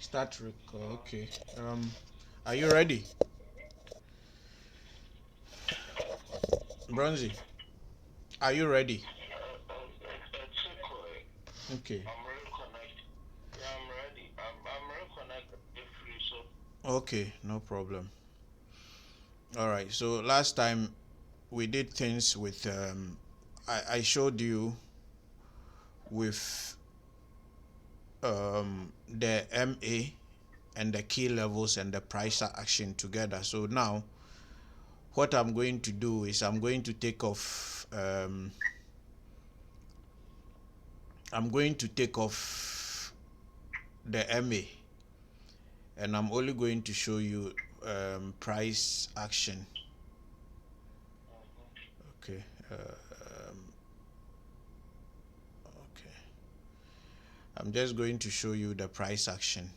Start record. Okay. Are you ready, Bronzy? Are you ready? Okay. I'm ready connect. Yeah, I'm ready. I'm ready connect if free so. Okay, no problem. All right. So last time we did things with I showed you with the MA and the key levels and the price action together. So now what I'm going to do is I'm going to take off the MA, and I'm only going to show you price action. Okay. Okay. I'm just going to show you the price action,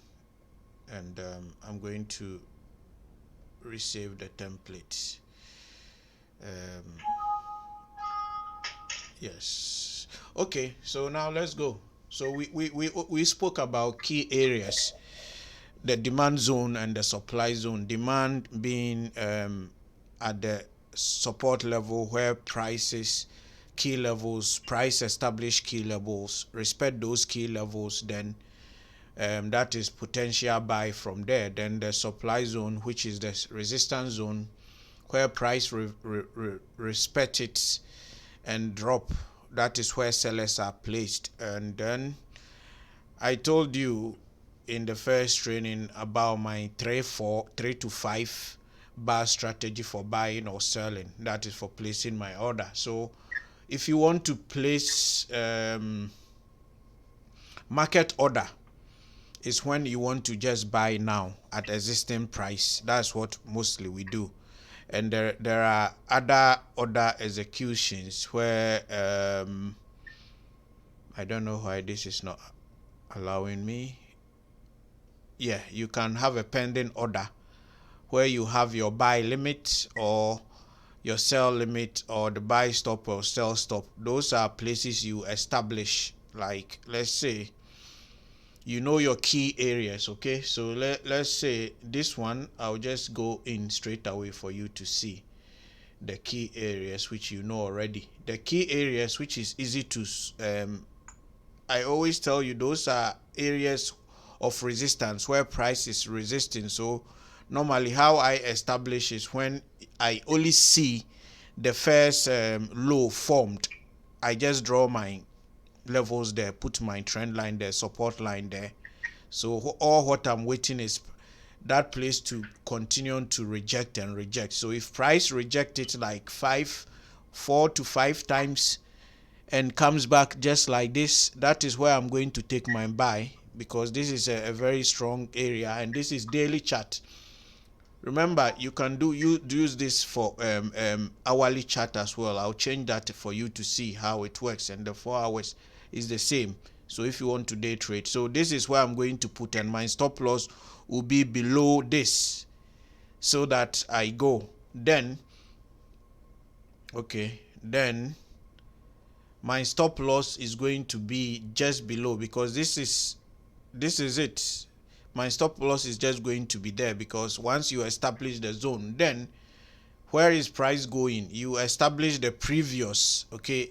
and I'm going to resave the template. Um, yes. Okay. So now let's go. So we spoke about key areas, the demand zone and the supply zone. Demand being at the support level where prices, key levels, price established key levels, respect those key levels, then that is potential buy from there. Then the supply zone, which is the resistance zone, where price respect it and drop. That is where sellers are placed. And then I told you in the first training about my 3 to 5 bar strategy for buying or selling. That is for placing my order. So if you want to place market order, is when you want to just buy now at existing price. That's what mostly we do. And there are other order executions where I don't know why this is not allowing me. Yeah, you can have a pending order where you have your buy limit or your sell limit or the buy stop or sell stop. Those are places you establish. Like, let's say you know your key areas. Okay, so let's say this one, I'll just go in straight away for you to see the key areas which you know already. The key areas which is easy to I always tell you those are areas of resistance where price is resisting. So normally how I establish is when I only see the first low formed, I just draw my levels there, put my trend line there, support line there. So all what I'm waiting is that place to continue to reject and reject. So if price reject it like 4 to 5 times and comes back just like this, that is where I'm going to take my buy, because this is a very strong area and this is daily chart. Remember, you can use this for hourly chart as well. I'll change that for you to see how it works, and the 4 hours is the same. So if you want to day trade, so this is where I'm going to put, and my stop loss will be below this, so that I go. Then okay, then my stop loss is going to be just below, because this is it. My stop loss is just going to be there, because once you establish the zone, then where is price going, you establish the previous. Okay,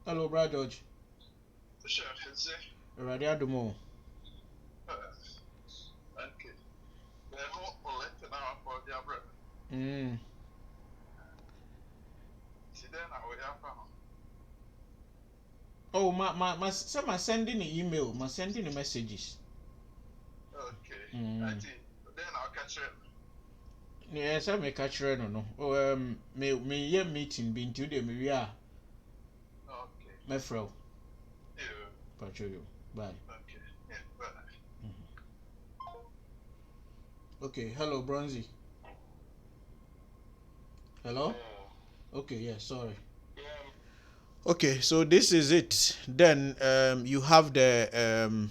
hello brother George. Chef, is it? Already adumo. Okay. The whole elect now for the bread. mm. See then I will have Oh, my say my sending an email, my sending the messages. Okay. I mm. think then I'll catch it. Yeah, say me catch no no. Oh, me ye meeting be into the me a Okay. me fro Yeah. patcho you. Bye. Okay. Yeah. Bye. Okay, hello Bronzy. Hello. Yeah. Okay, yeah, sorry. Yeah. Okay, so this is it. Then you have the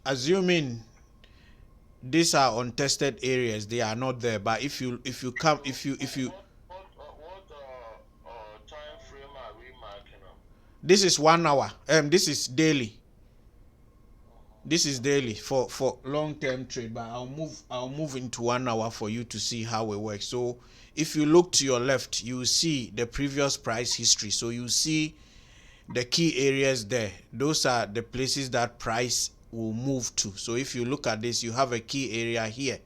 assuming these are untested areas, they are not there. But if you come, if you This is 1 hour. This is daily. This is daily for long-term trade, but I'll move into 1 hour for you to see how it works. So if you look to your left, you see the previous price history. So you see the key areas there. Those are the places that price will move to. So if you look at this, you have a key area here.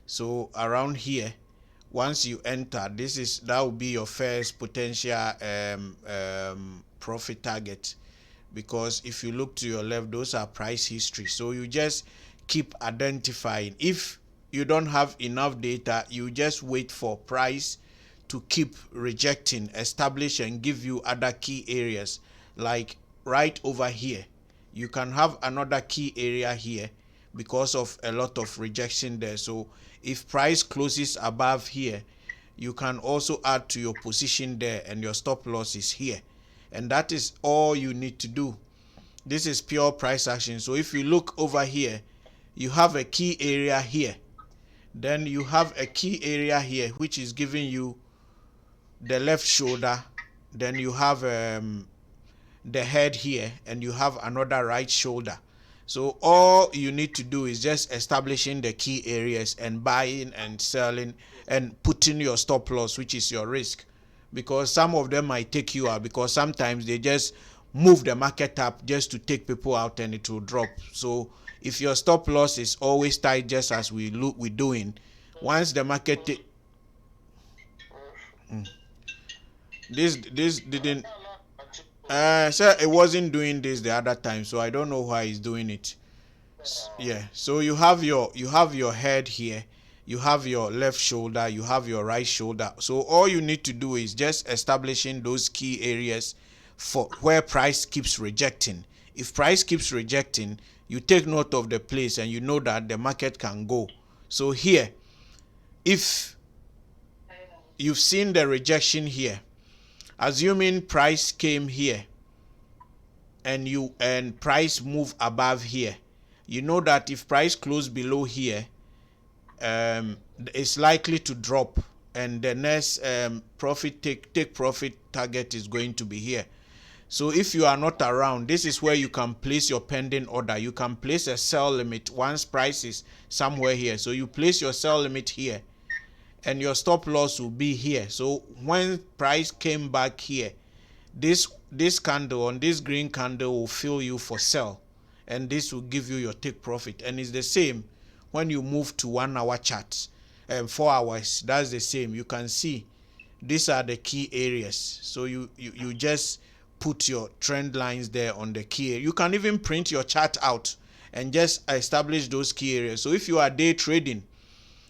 So around here, once you enter, that will be your first potential profit target, because if you look to your left, those are price history. So you just keep identifying. If you don't have enough data, you just wait for price to keep rejecting, establish and give you other key areas. Like right over here, you can have another key area here because of a lot of rejection there. So if price closes above here, you can also add to your position there, and your stop loss is here. And that is all you need to do. This is pure price action. So if you look over here, you have a key area here. Then you have a key area here, which is giving you the left shoulder. Then you have the head here, and you have another right shoulder. So all you need to do is just establishing the key areas and buying and selling and putting your stop loss, which is your risk, because some of them might take you out, because sometimes they just move the market up just to take people out and it will drop. So if your stop loss is always tight, just as we're doing, once the market this didn't so it wasn't doing this the other time, so I don't know why it's doing it. Yeah, so you have your head here, you have your left shoulder, you have your right shoulder. So all you need to do is just establishing those key areas for where price keeps rejecting. If price keeps rejecting, you take note of the place and you know that the market can go. So here, if you've seen the rejection here, assuming price came here and price move above here, you know that if price close below here, it's likely to drop, and the next take profit target is going to be here. So if you are not around, this is where you can place your pending order. You can place a sell limit once price is somewhere here. So you place your sell limit here, and your stop loss will be here. So when price came back here, this candle on this green candle will fill you for sell, and this will give you your take profit. And it's the same when you move to 1 hour charts and 4 hours. That's the same. You can see these are the key areas. So you just put your trend lines there on the key area. You can even print your chart out and just establish those key areas. So if you are day trading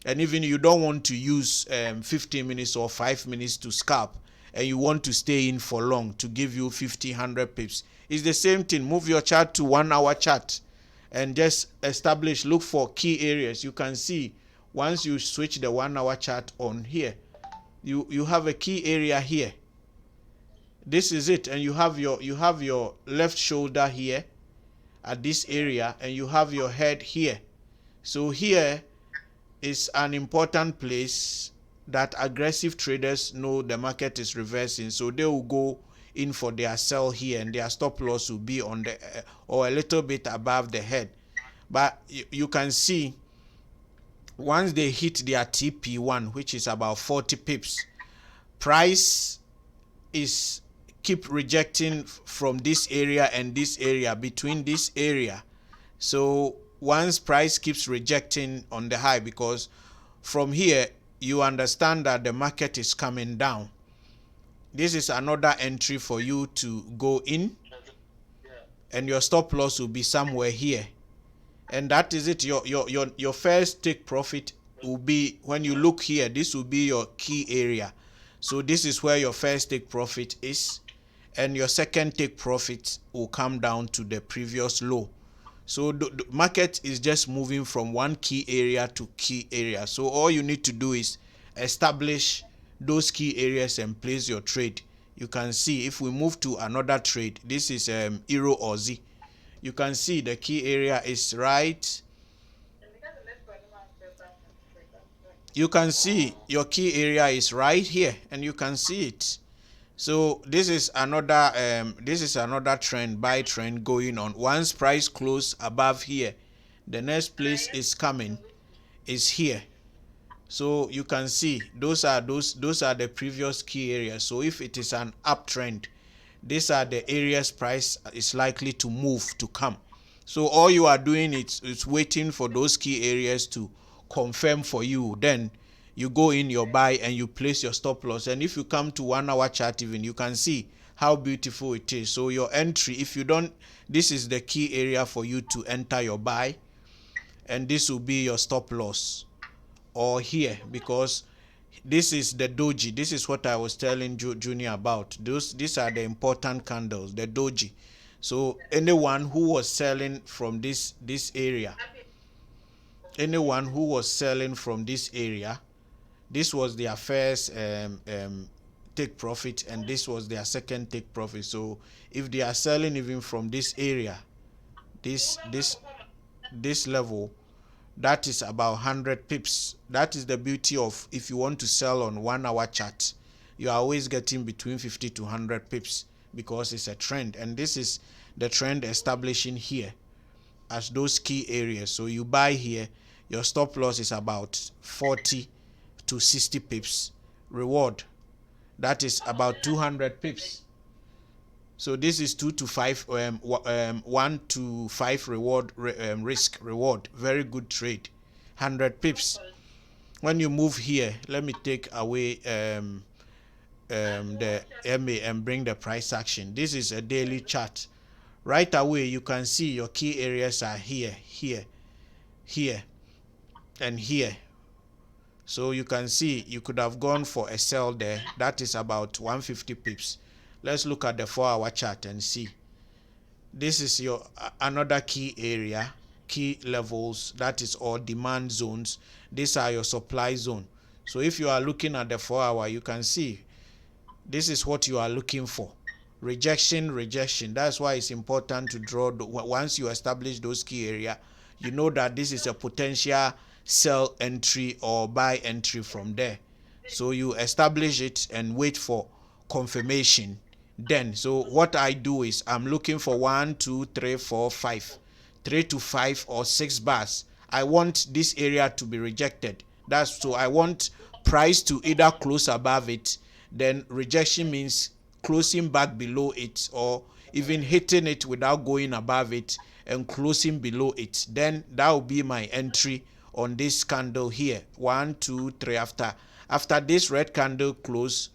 and even you don't want to use 15 minutes or 5 minutes to scalp, and you want to stay in for long to give you 50, 100 pips, it's the same thing. Move your chart to 1 hour chart and just look for key areas. You can see once you switch the 1 hour chart on here, you have a key area here. This is it. And you have your left shoulder here at this area, and you have your head here. So here is an important place that aggressive traders know the market is reversing, so they will go in for their sell here, and their stop loss will be on the or a little bit above the head. But you can see once they hit their TP1, which is about 40 pips, price is keep rejecting from this area and this area, between this area. So once price keeps rejecting on the high, because from here you understand that the market is coming down, this is another entry for you to go in, and your stop loss will be somewhere here. And that is it. Your first take profit will be, when you look here, this will be your key area. So this is where your first take profit is, and your second take profit will come down to the previous low. So the market is just moving from one key area to key area. So all you need to do is establish those key areas and place your trade. You can see if we move to another trade, this is Euro Aussie. You can see the key area is right. You can see your key area is right here, and you can see it. So this is another trend, buy trend going on. Once price close above here, the next place is coming is here. So you can see those are the previous key areas. So if it is an uptrend, these are the areas price is likely to move to come. So all you are doing is waiting for those key areas to confirm for you. Then you go in your buy and you place your stop loss. And if you come to 1 hour chart even, you can see how beautiful it is. So your entry, if you don't, this is the key area for you to enter your buy, and this will be your stop loss, or here, because this is the doji. This is what I was telling Junior about. These are the important candles, the doji. So anyone who was selling from this area, this was their first take profit, and this was their second take profit. So if they are selling even from this area, this level, that is about 100 pips. That is the beauty of, if you want to sell on 1 hour chart, you are always getting between 50 to 100 pips, because it's a trend, and this is the trend establishing here as those key areas. So you buy here, your stop loss is about 40 to 60 pips. Reward, that is about 200 pips. So this is 1 to 5 reward, risk reward. Very good trade. 100 pips. When you move here, let me take away the MA and bring the price action. This is a daily chart. Right away, you can see your key areas are here, here, here, and here. So you can see you could have gone for a sell there. That is about 150 pips. Let's look at the 4 hour chart and see. This is your another key area, key levels, that is all demand zones. These are your supply zone. So if you are looking at the 4 hour, you can see this is what you are looking for. Rejection. That's why it's important to draw. Once you establish those key area, you know that this is a potential sell entry or buy entry from there. So you establish it and wait for confirmation. Then, so what I do is I'm looking for 1, 2, 3, 4, 5, 3 to 5 or 6 bars. I want this area to be rejected. That's so I want price to either close above it, then rejection means closing back below it, or even hitting it without going above it and closing below it. Then that will be my entry on this candle here. 1, 2, 3. After this red candle close,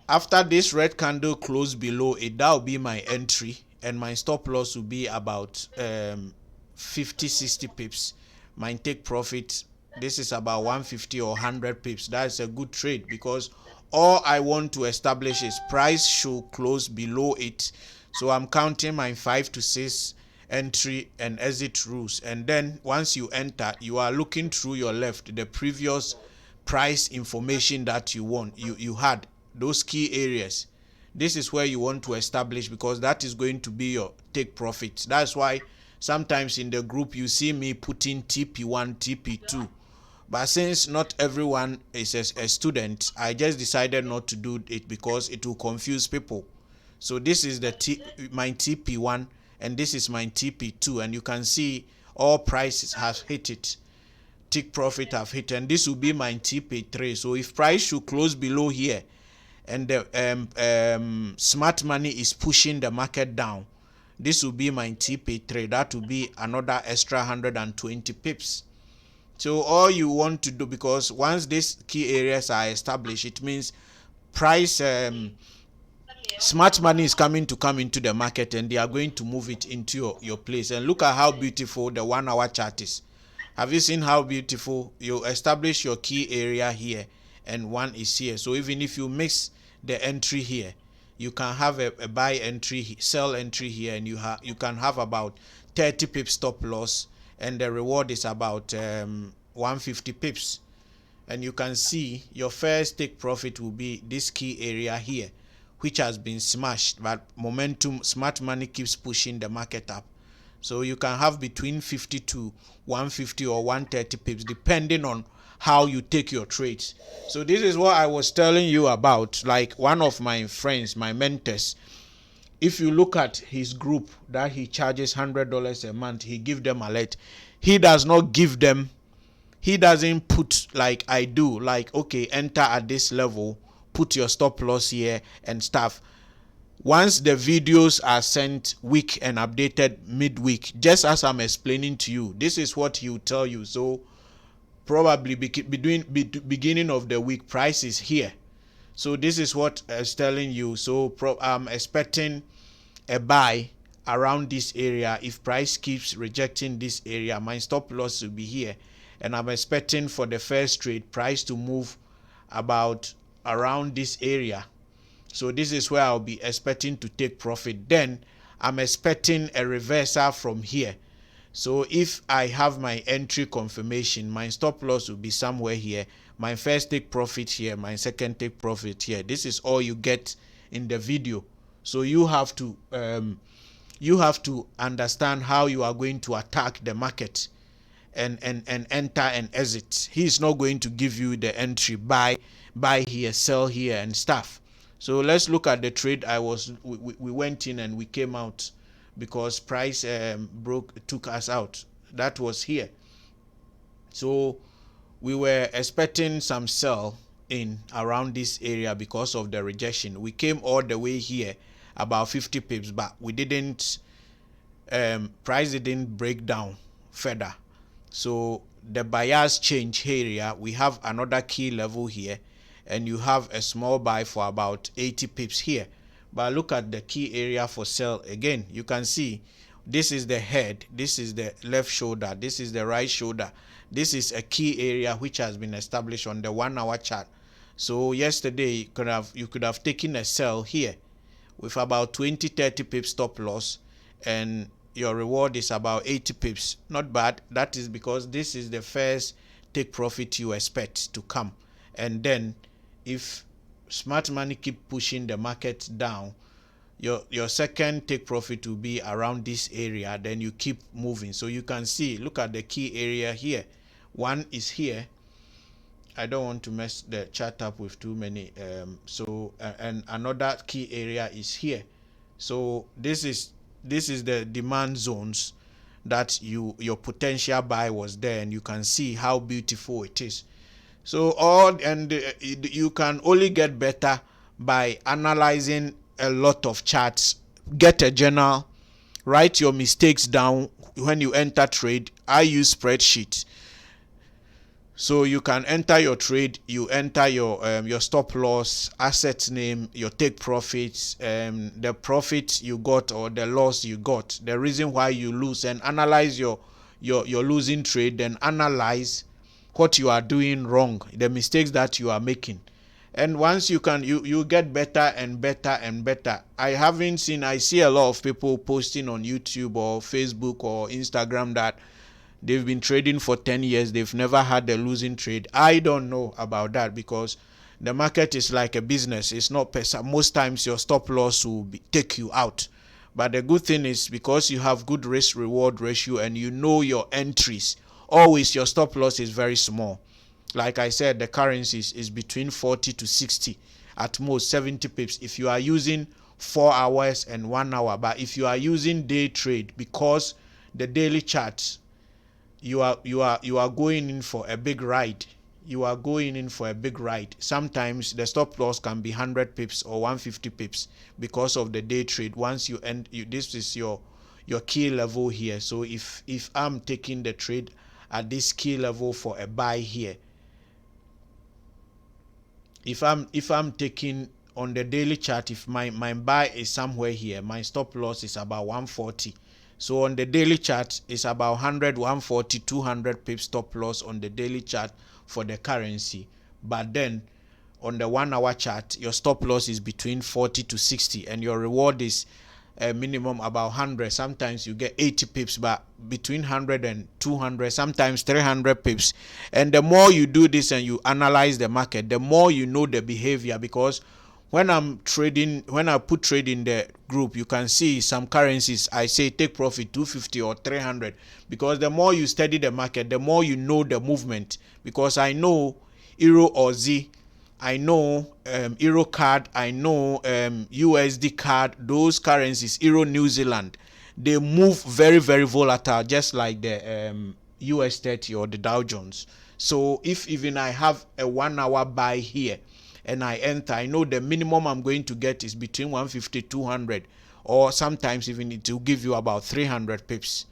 after this red candle close below it, that will be my entry, and my stop loss will be about 50-60 pips. My take profit, this is about 150 or 100 pips. That's a good trade, because all I want to establish is price should close below it. So I'm counting my 5 to 6 entry and exit rules, and then once you enter, you are looking through your left the previous price information that you had, those key areas. This is where you want to establish, because that is going to be your take profit. That's why sometimes in the group you see me putting TP1, TP2, but since not everyone is a student, I just decided not to do it because it will confuse people. So this is my TP1, and this is my TP2, and you can see all prices have hit it. Take profit have hit, and this will be my TP3. So if price should close below here, and the smart money is pushing the market down, this will be my TP3. That will be another extra 120 pips. So all you want to do, because once these key areas are established, it means price smart money is come into the market, and they are going to move it into your place. And look at how beautiful the 1 hour chart is. Have you seen how beautiful? You establish your key area here, and one is here. So even if you mix the entry here, you can have a buy entry, sell entry here, and you can have about 30 pips stop loss, and the reward is about 150 pips. And you can see your first take profit will be this key area here, which has been smashed, but momentum, smart money keeps pushing the market up. So you can have between 50 to 150 or 130 pips, depending on how you take your trades. So this is what I was telling you about. Like one of my friends, my mentors, if you look at his group that he charges $100 a month, he give them alert. He does not give them, he doesn't put like I do, like, okay, enter at this level, put your stop loss here and stuff. Once the videos are sent week and updated midweek, just as I'm explaining to you, this is what he will tell you. So probably beginning of the week, price is here. So this is what is telling you. So I'm expecting a buy around this area. If price keeps rejecting this area, my stop loss will be here, and I'm expecting for the first trade price to move about around this area. So this is where I'll be expecting to take profit. Then I'm expecting a reversal from here. So if I have my entry confirmation, my stop loss will be somewhere here. My first take profit here, my second take profit here. This is all you get in the video. So you have to understand how you are going to attack the market and enter and exit. He's not going to give you the entry, buy here, sell here and stuff. So let's look at the trade. We went in and we came out because price took us out. That was here. So we were expecting some sell in around this area because of the rejection. We came all the way here about 50 pips, but we didn't, price didn't break down further. So the buyers change area. We have another key level here, and you have a small buy for about 80 pips here. But look at the key area for sell again. You can see this is the head, this is the left shoulder, this is the right shoulder. This is a key area which has been established on the 1 hour chart. So yesterday you could have taken a sell here with about 20-30 pips stop loss, and your reward is about 80 pips. Not bad. That is because this is the first take profit you expect to come. And then if smart money keep pushing the market down, your second take profit will be around this area. Then you keep moving. So you can see, look at the key area here. One is here. I don't want to mess the chart up with too many. And another key area is here. So this is the demand zones that your potential buy was there, and you can see how beautiful it is. So you can only get better by analyzing a lot of charts. Get a journal, write your mistakes down when you enter trade. I use spreadsheet. So you can enter your trade, you enter your stop loss, asset name, your take profits, the profit you got or the loss you got, the reason why you lose, and analyze your losing trade. Then analyze what you are doing wrong, the mistakes that you are making. And once you get better and better and better. I see a lot of people posting on YouTube or Facebook or Instagram that they've been trading for 10 years. They've never had a losing trade. I don't know about that, because the market is like a business. It's not most times your stop loss will take you out. But the good thing is, because you have good risk reward ratio and you know your entries, always your stop loss is very small. Like I said, the currency is between 40 to 60, at most 70 pips if you are using 4 hours and 1 hour. But if you are using day trade, because the daily charts, you are going in for a big ride. You are going in for a big ride. Sometimes the stop loss can be 100 pips or 150 pips because of the day trade. Once you end, this is your key level here. So if I'm taking the trade at this key level for a buy here, if I'm taking on the daily chart, if my buy is somewhere here, my stop loss is about 140. So on the daily chart, it's about 100, 140, 200 pips stop loss on the daily chart for the currency. But then on the 1 hour chart, your stop loss is between 40 to 60, and your reward is a minimum about 100. Sometimes you get 80 pips, but between 100 and 200, sometimes 300 pips. And the more you do this and you analyze the market, the more you know the behavior, because when I'm trading, when I put trade in the group, you can see some currencies I say take profit 250 or 300, because the more you study the market, the more you know the movement. Because I know Euro or Z, I know Euro card, I know USD card, those currencies, Euro New Zealand, they move very, very volatile, just like the US 30 or the Dow Jones. So if even I have a 1 hour buy here and I enter, I know the minimum I'm going to get is between 150, 200, or sometimes even it will give you about 300 pips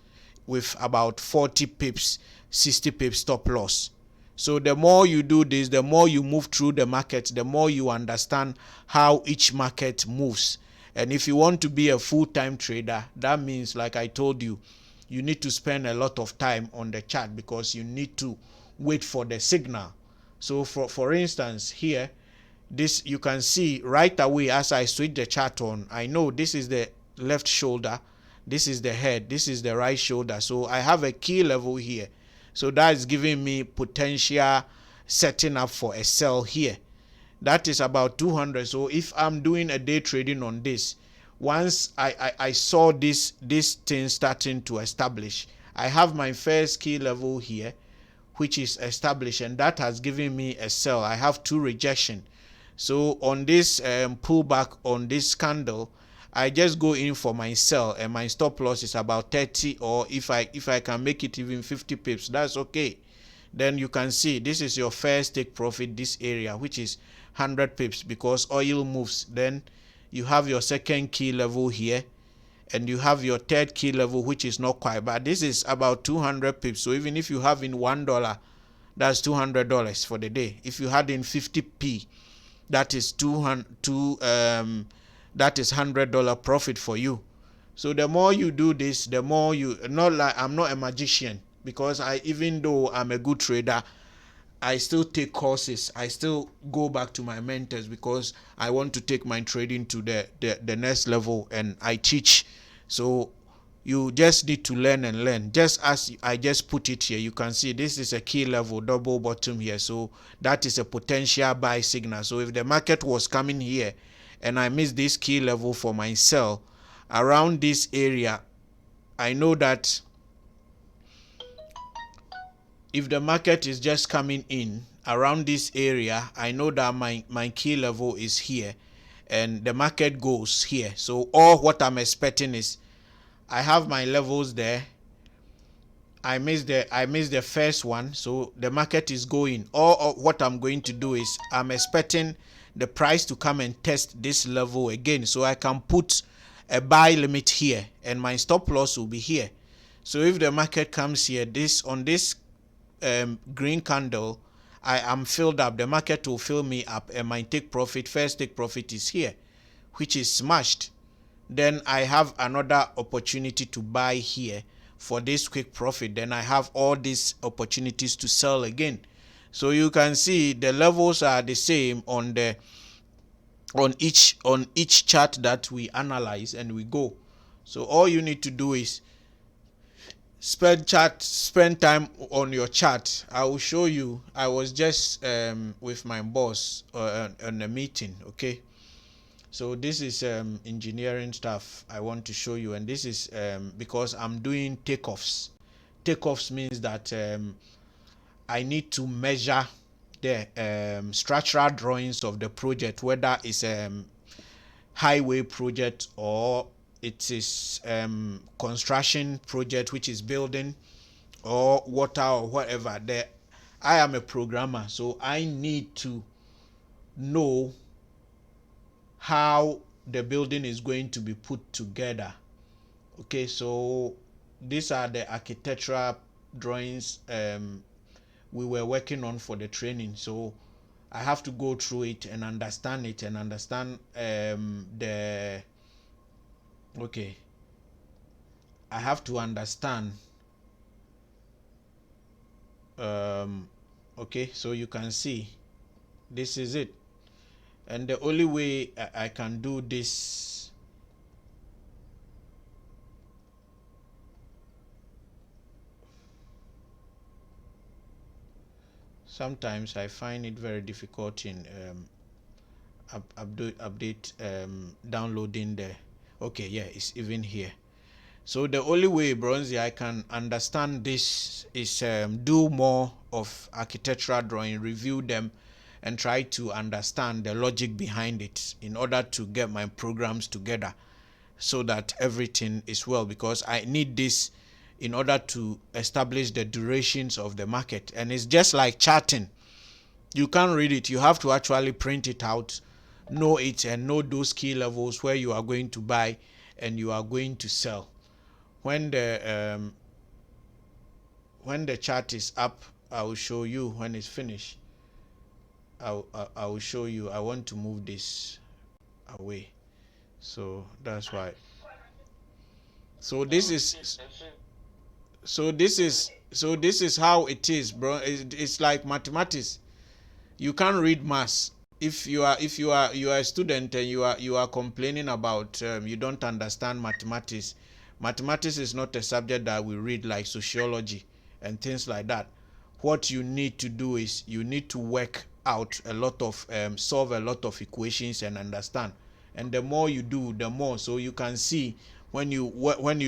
with about 40 pips, 60 pips stop loss. So the more you do this, the more you move through the market, the more you understand how each market moves. And if you want to be a full-time trader, that means, like I told you, you need to spend a lot of time on the chart, because you need to wait for the signal. So for instance, here, this you can see right away as I switch the chart on, I know this is the left shoulder, this is the head, this is the right shoulder. So I have a key level here. So that is giving me potential setting up for a sell here. That is about 200. So if I'm doing a day trading on this, once I saw this thing starting to establish, I have my first key level here, which is established, and that has given me a sell. I have two rejection. So on this pullback on this candle, I just go in for my sell, and my stop loss is about 30, or if I can make it even 50 pips, that's okay. Then you can see this is your first take profit, this area, which is 100 pips, because oil moves. Then you have your second key level here, and you have your third key level, which is not quite bad. This is about 200 pips. So even if you have in $1, that's $200 for the day. If you had in 50p, that is that is $100 profit for you. So the more you do this, the more you, not like I'm not a magician, because I, even though I'm a good trader, I still take courses. I still go back to my mentors, because I want to take my trading to the next level, and I teach. So you just need to learn and learn. Just as I just put it here, you can see this is a key level, double bottom here. So that is a potential buy signal. So if the market was coming here and I miss this key level for my sell around this area, I know that if the market is just coming in around this area, I know that my key level is here and the market goes here. So all what I'm expecting is, I have my levels there. I missed the first one, so the market is going. All what I'm going to do is, I'm expecting the price to come and test this level again, so I can put a buy limit here, and my stop loss will be here. So if the market comes here, this on this green candle, I am filled up. The market will fill me up, and my first take profit is here, which is smashed. Then I have another opportunity to buy here for this quick profit. Then I have all these opportunities to sell again. So you can see the levels are the same on the on each chart that we analyze and we go. So all you need to do is spend time on your chart. I will show you. I was just with my boss on a meeting. Okay, so this is engineering stuff I want to show you, and this is because I'm doing takeoffs. Takeoffs means that I need to measure the structural drawings of the project, whether it's highway project or it is construction project, which is building or water or whatever. I am a programmer, so I need to know how the building is going to be put together. Okay, so these are the architectural drawings we were working on for the training. So I have to go through it and understand the okay. I have to understand okay, so you can see this is it. And the only way I can do this sometimes I find it very difficult in update downloading the. Okay, yeah, it's even here. So the only way, Bronzy, I can understand this is do more of architectural drawing, review them, and try to understand the logic behind it in order to get my programs together so that everything is well, because I need this in order to establish the durations of the market. And it's just like charting. You can't read it. You have to actually print it out, know it, and know those key levels where you are going to buy and you are going to sell. When the chart is up, I will show you. When it's finished, I will show you. I want to move this away, so that's why. So this is this is how it is, bro. It's like mathematics. You can't read maths. If you are a student and you are complaining about you don't understand mathematics. Mathematics is not a subject that we read like sociology and things like that. What you need to do is you need to work out a lot of solve a lot of equations and understand. And the more you do, the more. So you can see when you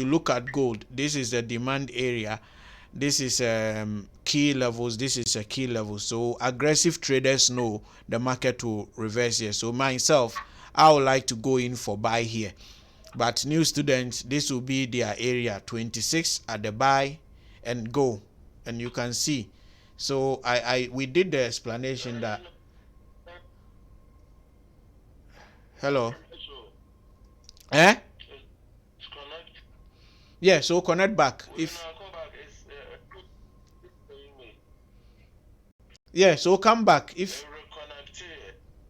look at gold, this is the demand area, this is key levels, this is a key level. So aggressive traders know the market will reverse here. So myself, I would like to go in for buy here, but new students, this will be their area 26 at the buy and go. And you can see, so I we did the explanation that. Hello. Eh? Yeah, so connect back. If yeah, so come back. If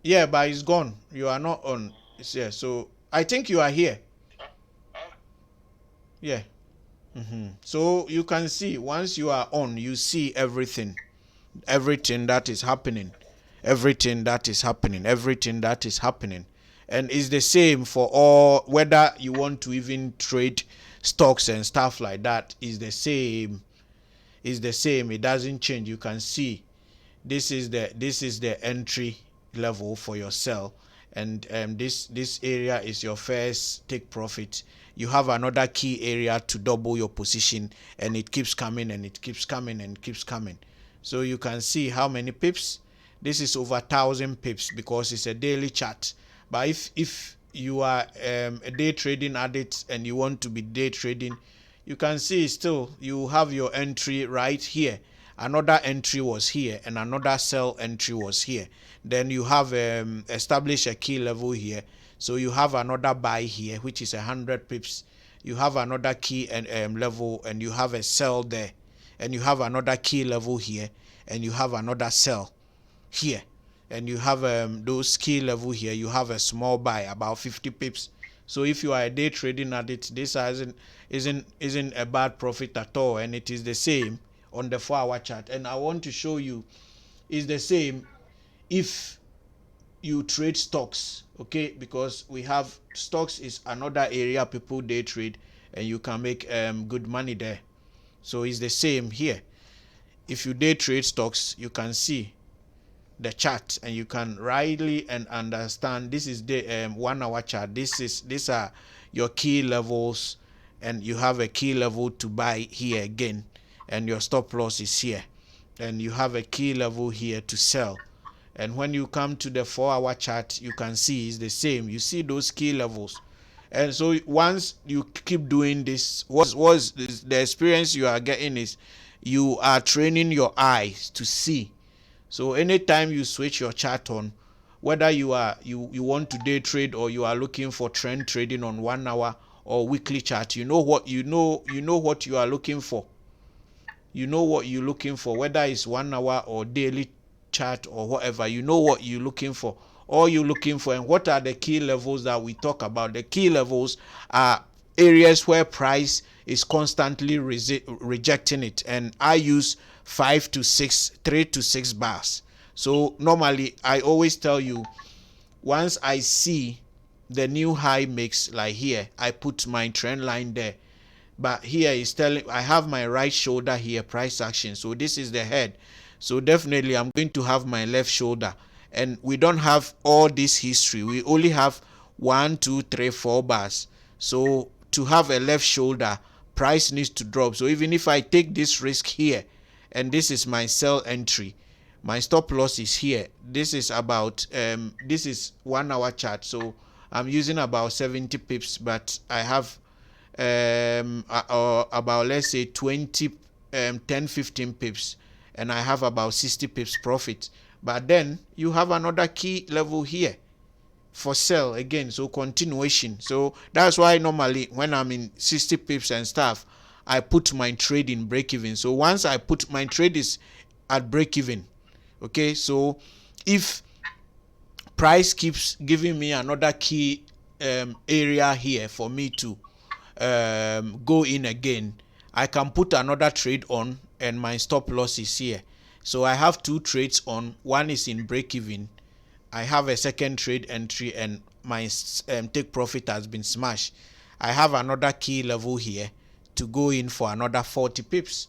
yeah, but it's gone. You are not on. It's here. So I think you are here. Yeah. So you can see once you are on, you see everything that is happening, everything that is happening, everything that is happening. And it's the same for all, whether you want to even trade stocks and stuff like that, is the same. Is the same. It doesn't change. You can see this is the entry level for your sell, and this area is your first take profit. You have another key area to double your position, and it keeps coming and it keeps coming and keeps coming. So you can see how many pips. This is over 1,000 pips because it's a daily chart. But if you are a day trading addict and you want to be day trading, you can see still you have your entry right here. Another entry was here and another sell entry was here. Then you have established a key level here. So you have another buy here, which is 100 pips. You have another key and level, and you have a sell there. And you have another key level here, and you have another sell here. And you have those key level here. You have a small buy about 50 pips. So if you are a day trading addict, this isn't a bad profit at all, and it is the same on the 4-hour chart. And I want to show you is the same if you trade stocks, okay? Because we have stocks is another area people day trade, and you can make good money there. So it's the same here. If you day trade stocks, you can see the chart and you can rightly and understand. This is the 1-hour chart. These are your key levels, and you have a key level to buy here again, and your stop loss is here, and you have a key level here to sell. And when you come to the 4-hour chart, you can see it's the same. You see those key levels. And so once you keep doing this, what's the experience you are getting is you are training your eyes to see. So anytime you switch your chart on, whether you want to day trade or you are looking for trend trading on 1-hour or weekly chart, you know what what you are looking for. You know what you're looking for, whether it's 1-hour or daily chart or whatever. You know what you're looking for. All you're looking for, and what are the key levels that we talk about? The key levels are areas where price is constantly rejecting it, and I use 3 to 6 bars. So normally I always tell you, once I see the new high makes, like here, I put my trend line there. But here is telling I have my right shoulder here, price action. So this is the head. So definitely I'm going to have my left shoulder, and we don't have all this history. We only have 1, 2, 3, 4 bars. So to have a left shoulder, price needs to drop. So even if I take this risk here, and this is my sell entry, my stop loss is here. This is about this is 1 hour chart, so I'm using about 70 pips, but I have about, let's say, 20 10 15 pips, and I have about 60 pips profit. But then you have another key level here for sell again, so continuation. So that's why normally when I'm in 60 pips and stuff, I put my trade in break even. So once I put my trade is at break even, okay, so if price keeps giving me another key area here for me to go in again, I can put another trade on, and my stop loss is here. So I have 2 trades on. One is in break even. I have a second trade entry, and my take profit has been smashed. I have another key level here to go in for another 40 pips.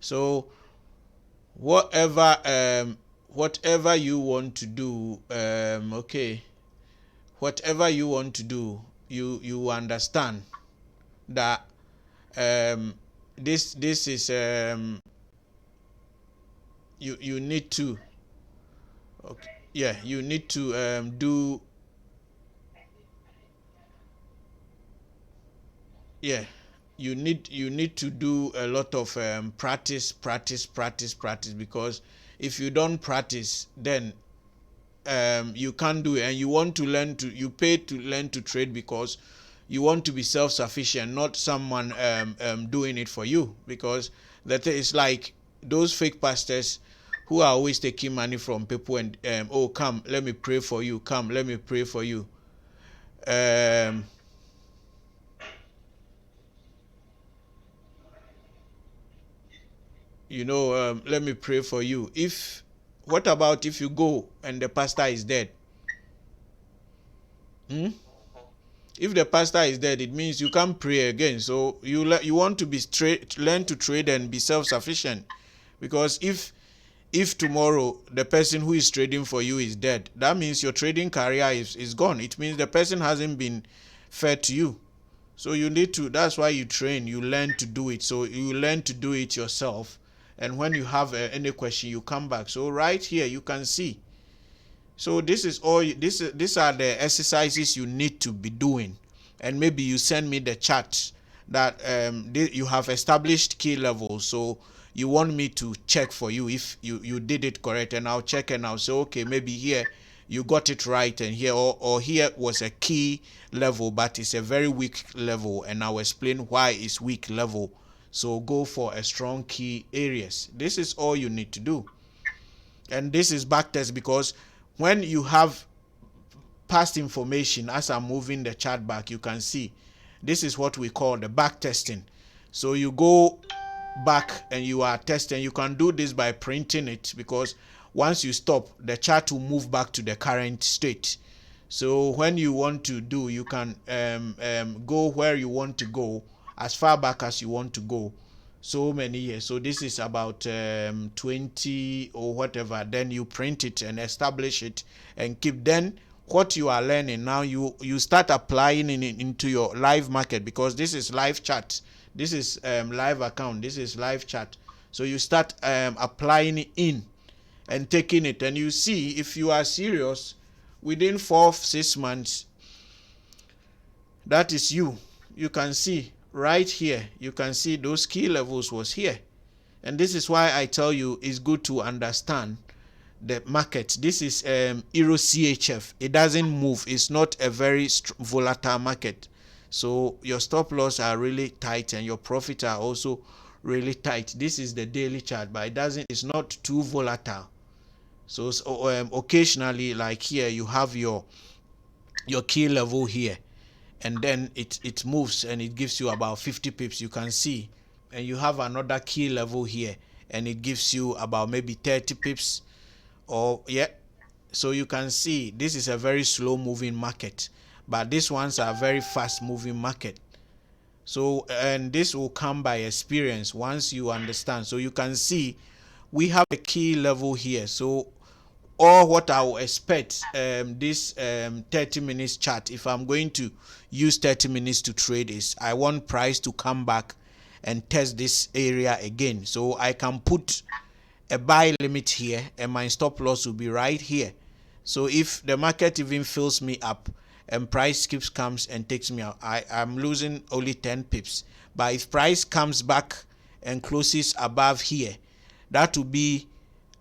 So whatever you want to do, okay, whatever you want to do, you understand that this is you need to, okay, yeah, you need to do, yeah, you need to do a lot of practice, because if you don't practice, then you can't do it. And you want to learn to, you pay to learn to trade because you want to be self-sufficient, not someone doing it for you. Because that is like those fake pastors who are always taking money from people, and oh, come, let me pray for you, come, let me pray for you. um let me pray for you. If What about if you go and the pastor is dead? Hmm? If the pastor is dead, it means you can't pray again. So you want to be straight, learn to trade and be self-sufficient. Because if tomorrow the person who is trading for you is dead, that means your trading career is gone. It means the person hasn't been fair to you. So you need to, that's why you train, you learn to do it. So you learn to do it yourself. And when you have any question, you come back. So right here, you can see. So this is all. These are the exercises you need to be doing. And maybe you send me the chart that you have established key levels. So you want me to check for you if you did it correct, and I'll check and I'll say, okay, maybe here you got it right, and here or here was a key level, but it's a very weak level, and I'll explain why it's weak level. So go for a strong key areas. This is all you need to do. And this is backtest, because when you have past information, as I'm moving the chart back, you can see this is what we call the back testing. So you go back and you are testing. You can do this by printing it, because once you stop, the chart will move back to the current state. So when you want to do, you can go where you want to go, as far back as you want to go, so many years. So this is about 20 or whatever. Then you print it and establish it and keep. Then what you are learning now, you start applying into your live market, because this is live chart, this is live account, this is live chart. So you start applying it in and taking it, and you see if you are serious. Within 4-6 months, that is you can see right here, you can see those key levels was here. And this is why I tell you it's good to understand the market. This is Euro CHF. It doesn't move. It's not a very volatile market. So your stop loss are really tight, and your profit are also really tight. This is the daily chart, but it's not too volatile. So occasionally, like here, you have your key level here, and then it moves and it gives you about 50 pips, you can see. And you have another key level here, and it gives you about maybe 30 pips, or yeah. So you can see this is a very slow moving market, but these ones are very fast moving market. So, and this will come by experience once you understand. So you can see we have a key level here. So or what I will expect this 30 minutes chart, if I'm going to use 30 minutes to trade, is I want price to come back and test this area again. So I can put a buy limit here and my stop loss will be right here. So if the market even fills me up and price comes and takes me out, I'm losing only 10 pips. But if price comes back and closes above here, that will be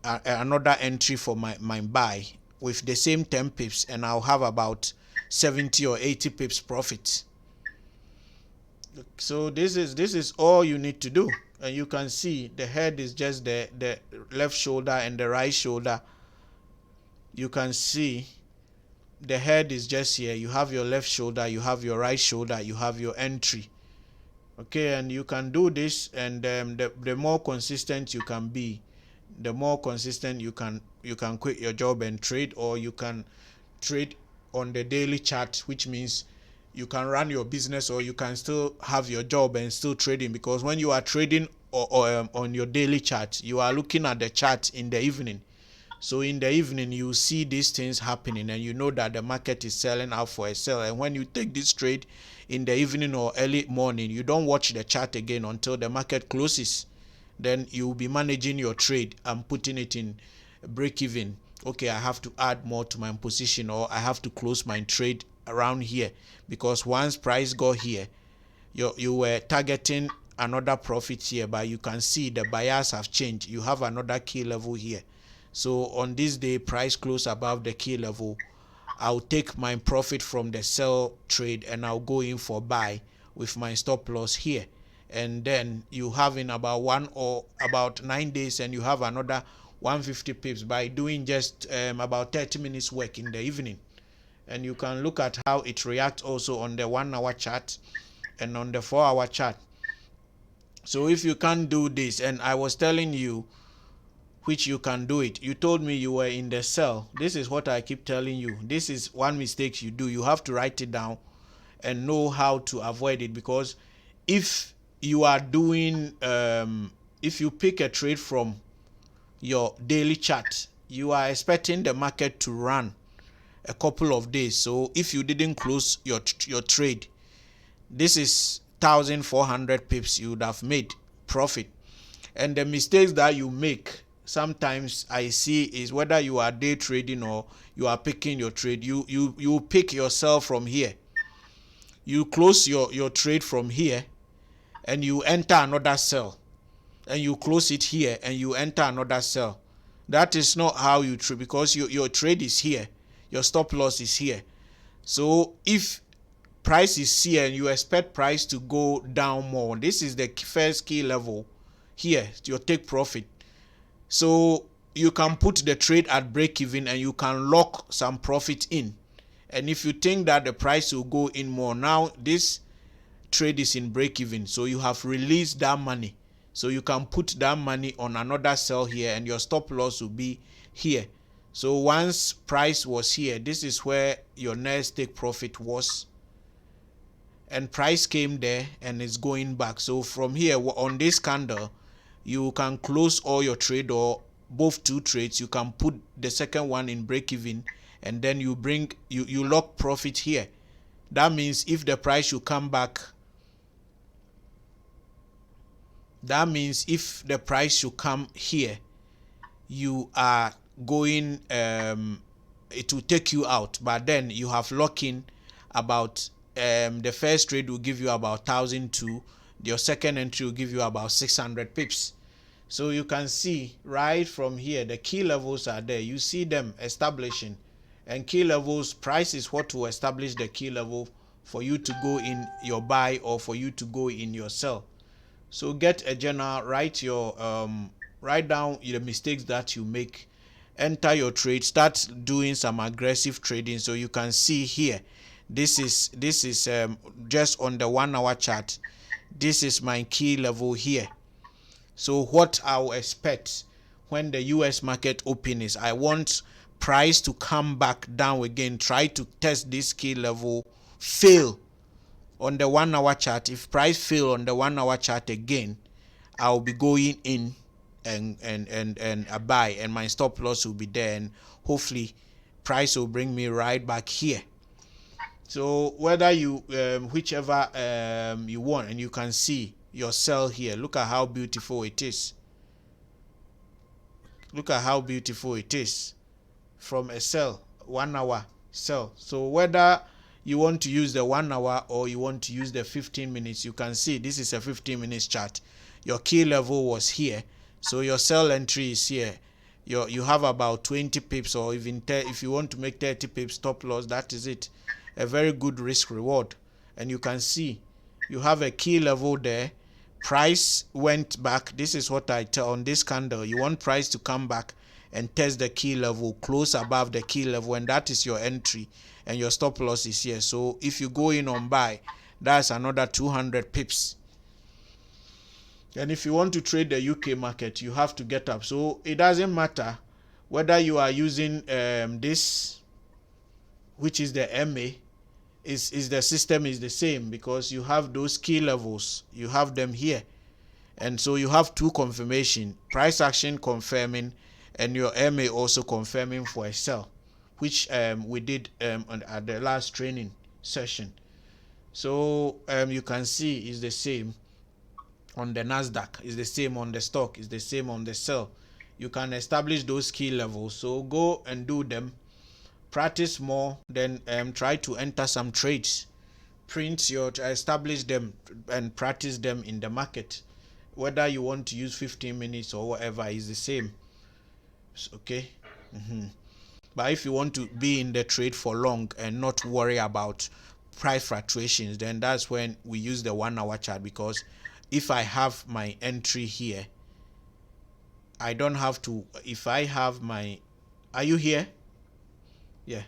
another entry for my buy with the same 10 pips, and I'll have about 70 or 80 pips profit. So this is all you need to do. And you can see the head is just the left shoulder and the right shoulder. You can see the head is just here. You have your left shoulder, you have your right shoulder, you have your entry. Okay, and you can do this, and the more consistent you can be, the more consistent you can quit your job and trade, or you can trade on the daily chart, which means you can run your business, or you can still have your job and still trading. Because when you are trading on your daily chart, you are looking at the chart in the evening. So in the evening, you see these things happening, and you know that the market is selling out for a sell. And when you take this trade in the evening or early morning, you don't watch the chart again until the market closes. Then you will be managing your trade and putting it in break even. Okay, I have to add more to my position, or I have to close my trade around here, because once price got here, you were targeting another profit here, but you can see the buyers have changed. You have another key level here. So on this day, price close above the key level, I'll take my profit from the sell trade and I'll go in for buy with my stop loss here. And then you have in about 9 days, and you have another 150 pips by doing just about 30 minutes work in the evening. And you can look at how it reacts also on the 1 hour chart and on the 4 hour chart. So if you can't do this, and I was telling you which you can do it, you told me you were in the sell. This is what I keep telling you. This is one mistake you do. You have to write it down and know how to avoid it. Because if you are doing if you pick a trade from your daily chart, you are expecting the market to run a couple of days. So if you didn't close your trade, this is 1,400 pips you would have made profit. And the mistakes that you make sometimes I see is whether you are day trading or you are picking your trade. You pick yourself from here. You close your trade from here and you enter another sell, and you close it here and you enter another sell. That is not how you trade, because your trade is here, your stop loss is here. So if price is here and you expect price to go down more, this is the first key level here, your take profit. So you can put the trade at break even and you can lock some profit in. And if you think that the price will go in more, now this trade is in break even, so you have released that money. So you can put that money on another sell here, and your stop loss will be here. So once price was here, this is where your next take profit was, and price came there and it's going back. So from here on this candle, you can close all your trade, or both two trades. You can put the second one in break even, and then you lock profit here. That means if the price should come back, here, you are going it will take you out, but then you have locked in about the first trade will give you about 1,002. Your second entry will give you about 600 pips. So you can see right from here the key levels are there. You see them establishing, and key levels, price is what will establish the key level for you to go in your buy or for you to go in your sell. So get a journal, write down the mistakes that you make, enter your trade, start doing some aggressive trading. So you can see here, this is just on the 1 hour chart. This is my key level here. So what I'll expect when the US market open is, I want price to come back down again, try to test this key level, fail on the 1 hour chart. If price fail on the 1 hour chart again, I'll be going in and a buy, and my stop loss will be there, and hopefully price will bring me right back here. So whether you whichever you want, and you can see your sell here. Look at how beautiful it is. Look at how beautiful it is from a sell, 1 hour sell. So whether you want to use the 1 hour or you want to use the 15 minutes, you can see this is a 15 minutes chart. Your key level was here, so your sell entry is here. You have about 20 pips, or even if you want to make 30 pips stop loss, that is it. A very good risk reward. And you can see you have a key level there. Price went back. This is what I tell on this candle. You want price to come back and test the key level, close above the key level, and that is your entry, and your stop loss is here. So if you go in on buy, that's another 200 pips. And if you want to trade the UK market, you have to get up. So it doesn't matter whether you are using this, which is the MA, is the system is the same, because you have those key levels, you have them here. And so you have two confirmation, price action confirming, and your MA also confirming for a sell, which we did at the last training session. So you can see it's the same on the Nasdaq, it's the same on the stock, it's the same on the sell. You can establish those key levels. So go and do them, practice more, then try to enter some trades, print your, establish them and practice them in the market. Whether you want to use 15 minutes or whatever is the same. Okay. But if you want to be in the trade for long and not worry about price fluctuations, then that's when we use the 1 hour chart. Because if I have my entry here, I don't have to, if I have my, are you here? Yeah.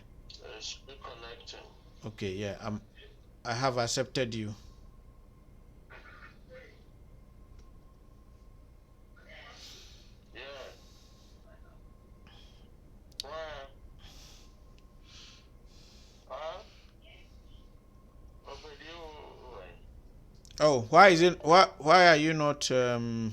Connecting. Okay, yeah. I have accepted you. Yeah. Oh, why is it? Why are you not? The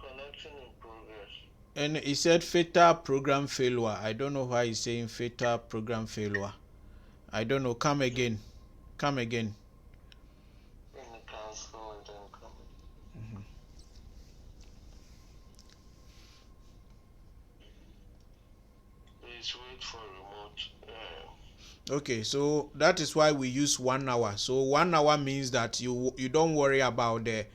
connection in progress. And he said fatal program failure. I don't know why he's saying fatal program failure. I don't know. Come again. Come again. Cancel and then come. Please wait for remote. Okay, so that is why we use 1 hour. So 1 hour means that you don't worry about the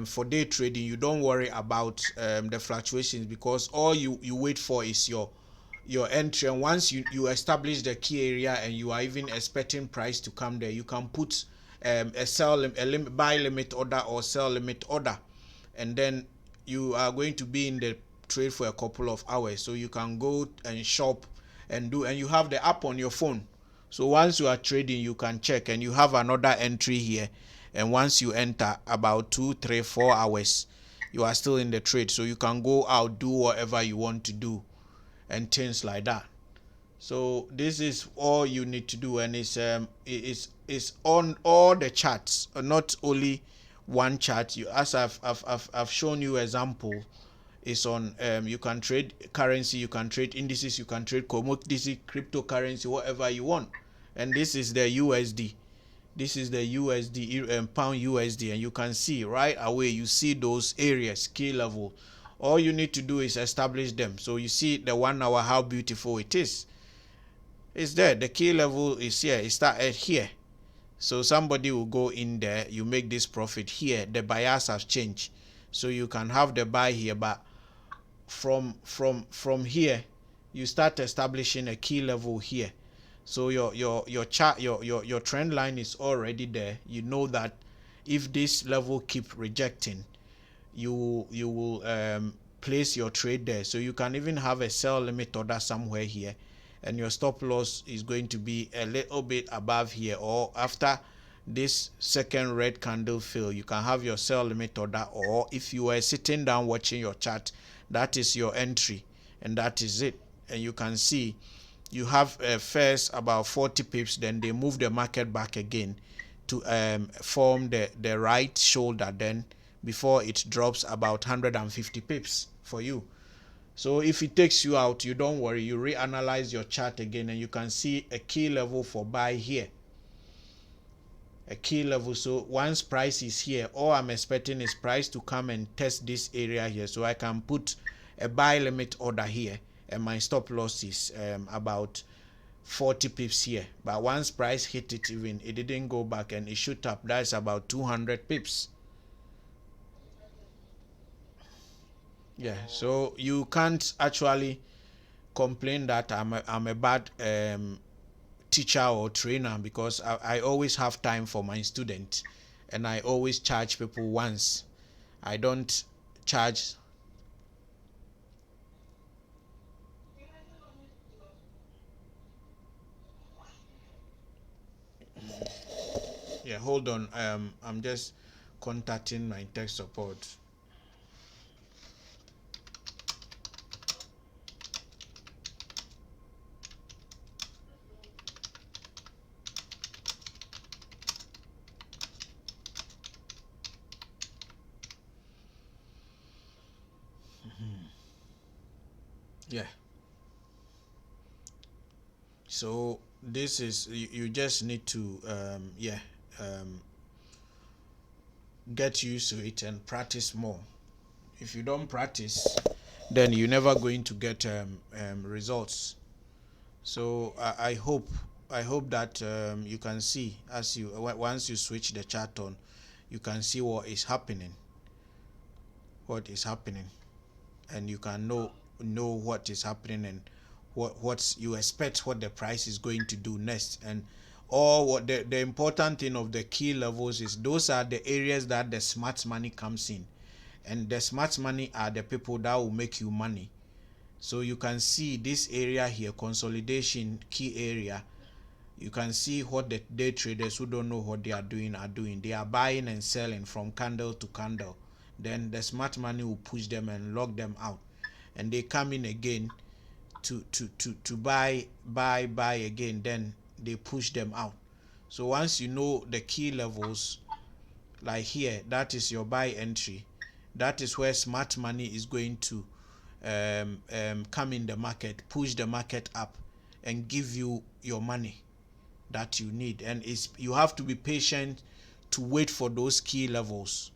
for day trading. You don't worry about the fluctuations, because all you wait for is your entry. And once you establish the key area and you are even expecting price to come there, you can put a sell buy limit order or sell limit order, and then you are going to be in the trade for a couple of hours. So you can go and shop and do, and you have the app on your phone. So once you are trading, you can check, and you have another entry here. And once you enter, about 2, 3, 4 hours, you are still in the trade. So you can go out, do whatever you want to do, and things like that. So this is all you need to do, and it's on all the charts, not only one chart. You, as I've shown you example, is on you can trade currency, you can trade indices, you can trade commodity, cryptocurrency, whatever you want. And this is the USD. This is the USD, pound USD, and you can see right away, you see those areas, key level. All you need to do is establish them. So you see the 1 hour, how beautiful it is. It's there. The key level is here. It started here. So somebody will go in there, you make this profit here. The bias has changed. So you can have the buy here, but from here, you start establishing a key level here. So your chart, your trend line is already there. You know that if this level keep rejecting, you will place your trade there. So you can even have a sell limit order somewhere here, and your stop loss is going to be a little bit above here, or after this second red candle fill, you can have your sell limit order. Or if you are sitting down watching your chart, that is your entry, and that is it. And you can see you have first about 40 pips, then they move the market back again to form the right shoulder, then before it drops about 150 pips for you. So if it takes you out, you don't worry, you reanalyze your chart again and you can see a key level for buy here, a key level. So once price is here, all I'm expecting is price to come and test this area here, so I can put a buy limit order here, and my stop loss is about 40 pips here. But once price hit it, even it didn't go back and it shoot up, that's about 200 pips. Yeah, so you can't actually complain that I'm a bad teacher or trainer, because I always have time for my students, and I always charge people once. I don't charge. Yeah, hold on. I'm just contacting my tech support. Yeah. So this is, you just need to get used to it and practice more. If you don't practice, then you're never going to get results. So I hope that you can see, as you once you switch the chart on, you can see what is happening, and you can know what is happening, and what you expect, what the price is going to do next. And all what the important thing of the key levels is, those are the areas that the smart money comes in, and the smart money are the people that will make you money. So you can see this area here, consolidation key area. You can see what the day traders who don't know what they are doing. They are buying and selling from candle to candle. Then the smart money will push them and lock them out, and they come in again to buy again. Then they push them out. So once you know the key levels, like here, that is your buy entry. That is where smart money is going to come in the market, push the market up, and give you your money that you need. And you have to be patient to wait for those key levels,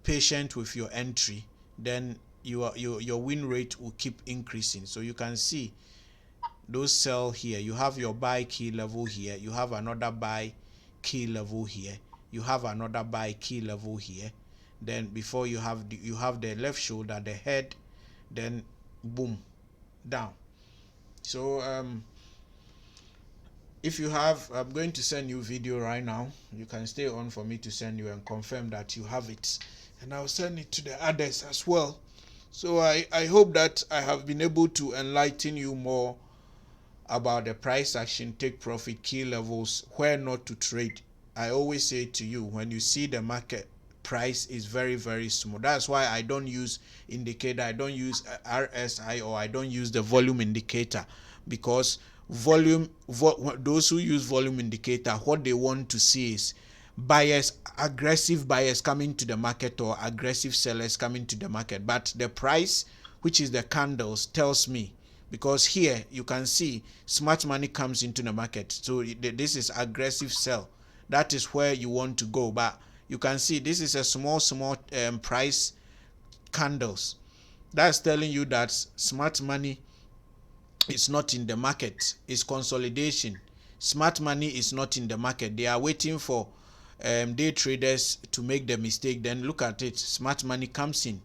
patient with your entry. Then your win rate will keep increasing. So you can see those sell here, you have your buy key level here, you have another buy key level here, you have another buy key level here. Then before you have the left shoulder, the head, then boom, down. So if you have, I'm going to send you video right now. You can stay on for me to send you and confirm that you have it, and I'll send it to the others as well. So I hope that I have been able to enlighten you more about the price action, take profit, key levels, where not to trade. I always say to you, when you see the market price is very, very small, that's why I don't use indicator, I don't use RSI, or I don't use the volume indicator, because those who use volume indicator, what they want to see is buyers, aggressive buyers coming to the market, or aggressive sellers coming to the market. But the price, which is the candles, tells me, because here you can see smart money comes into the market, so this is aggressive sell. That is where you want to go. But you can see this is a small price candles. That's telling you that smart money is not in the market. It's consolidation. Smart money is not in the market. They are waiting for day traders to make the mistake. Then look at it, smart money comes in.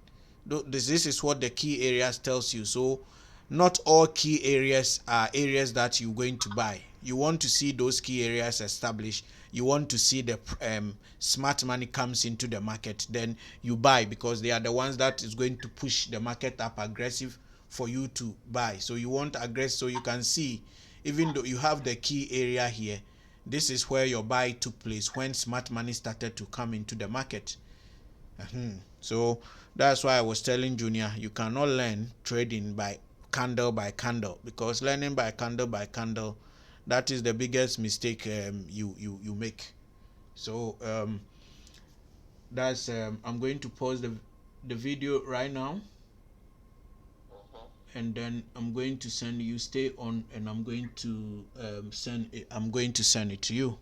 This is what the key areas tells you. So not all key areas are areas that you're going to buy. You want to see those key areas established. You want to see the smart money comes into the market, then you buy, because they are the ones that is going to push the market up aggressive for you to buy. So you want aggressive. So you can see, even though you have the key area here, this is where your buy took place when smart money started to come into the market. So that's why I was telling Junior, you cannot learn trading by candle, because learning by candle, that is the biggest mistake you make. So That's I'm going to pause the video right now, and then I'm going to send you. Stay on, and I'm going to send it to you.